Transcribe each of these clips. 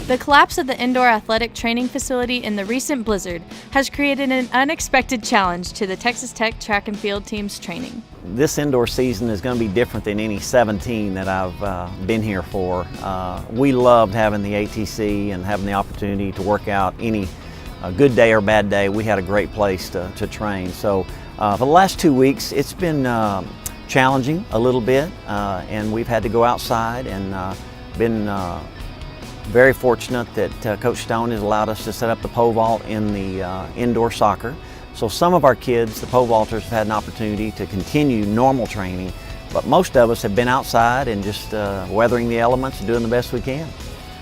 The collapse of the indoor athletic training facility in the recent blizzard has created an unexpected challenge to the Texas Tech track and field team's training. This indoor season is going to be different than any 17 that I've been here for. We loved having the ATC and having the opportunity to work out any good day or bad day. We had a great place to train. So for the last 2 weeks, it's been challenging a little bit, and we've had to go outside and been very fortunate that Coach Stone has allowed us to set up the pole vault in the indoor soccer. So some of our kids, the pole vaulters, have had an opportunity to continue normal training, but most of us have been outside and just weathering the elements and doing the best we can.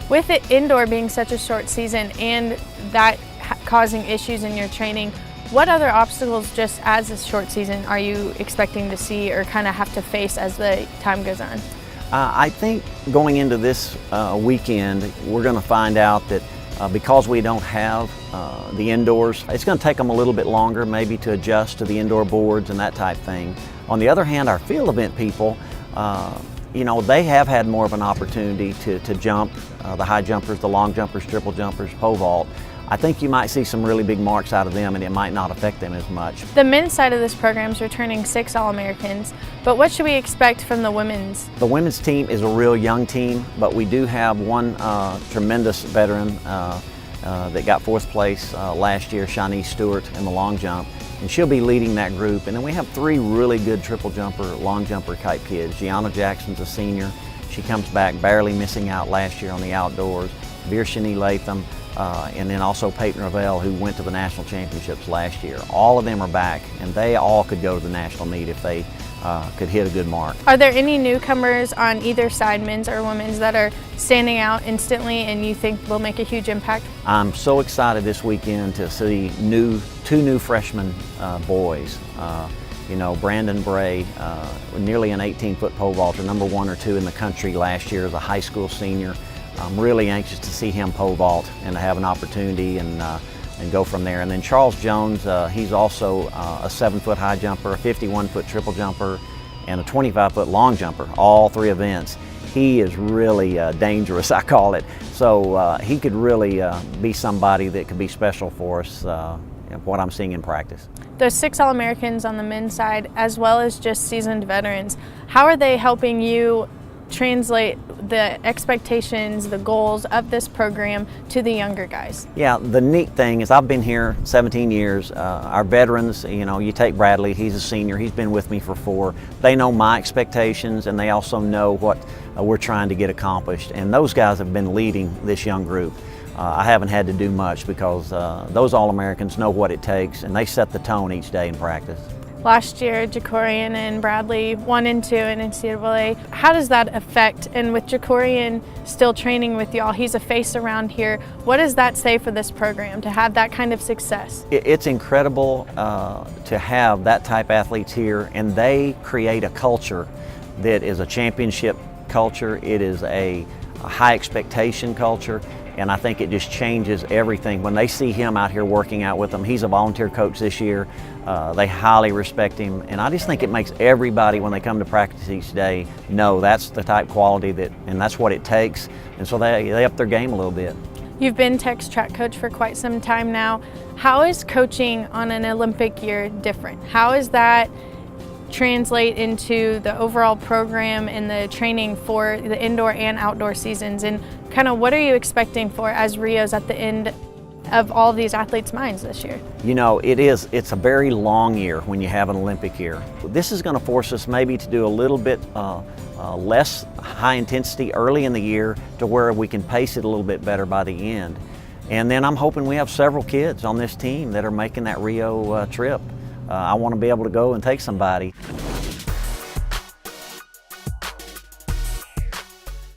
With it indoor being such a short season and that causing issues in your training, what other obstacles just as a short season are you expecting to see or kind of have to face as the time goes on? I think going into this weekend, we're going to find out that because we don't have the indoors, it's going to take them a little bit longer maybe to adjust to the indoor boards and that type thing. On the other hand, our field event people, you know, they have had more of an opportunity to jump, the high jumpers, the long jumpers, triple jumpers, pole vault. I think you might see some really big marks out of them and it might not affect them as much. The men's side of this program is returning 6 All-Americans, but what should we expect from the women's? The women's team is a real young team, but we do have one tremendous veteran that got 4th place last year, Shanice Stewart, in the long jump, and she'll be leading that group. And then we have 3 really good triple jumper, long jumper type kids. Gianna Jackson's a senior. She comes back barely missing out last year on the outdoors. Virginie Latham, and then also Peyton Ravel, who went to the national championships last year. All of them are back, and they all could go to the national meet if they could hit a good mark. Are there any newcomers on either side, men's or women's, that are standing out instantly and you think will make a huge impact? I'm so excited this weekend to see 2 new freshman boys. You know, Brandon Bray, nearly an 18-foot pole vaulter, number 1 or 2 in the country last year as a high school senior. I'm really anxious to see him pole vault and to have an opportunity and go from there. And then Charles Jones, he's also a 7-foot high jumper, a 51-foot triple jumper, and a 25-foot long jumper, all 3 events. He is really dangerous, I call it. So he could really be somebody that could be special for us, what I'm seeing in practice. Those 6 All-Americans on the men's side, as well as just seasoned veterans, how are they helping you translate the expectations, the goals of this program to the younger guys? Yeah, the neat thing is I've been here 17 years. Our veterans, you know, you take Bradley, he's a senior, he's been with me for 4. They know my expectations and they also know what we're trying to get accomplished. And those guys have been leading this young group. I haven't had to do much because those All-Americans know what it takes and they set the tone each day in practice. Last year, Jacorian and Bradley 1 and 2 in NCAA. How does that affect? And with Jacorian still training with y'all, he's a face around here. What does that say for this program to have that kind of success? It's incredible to have that type of athletes here, and they create a culture that is a championship culture. It is a high expectation culture. And I think it just changes everything. When they see him out here working out with them, he's a volunteer coach this year. They highly respect him. And I just think it makes everybody, when they come to practice each day, know that's the type quality and that's what it takes. And so they up their game a little bit. You've been Tech's track coach for quite some time now. How is coaching on an Olympic year different? How is that translate into the overall program and the training for the indoor and outdoor seasons, and kind of what are you expecting for as Rio's at the end of all these athletes' minds this year? You know, it's a very long year when you have an Olympic year. This is going to force us maybe to do a little bit less high intensity early in the year to where we can pace it a little bit better by the end. And then I'm hoping we have several kids on this team that are making that Rio trip. I want to be able to go and take somebody.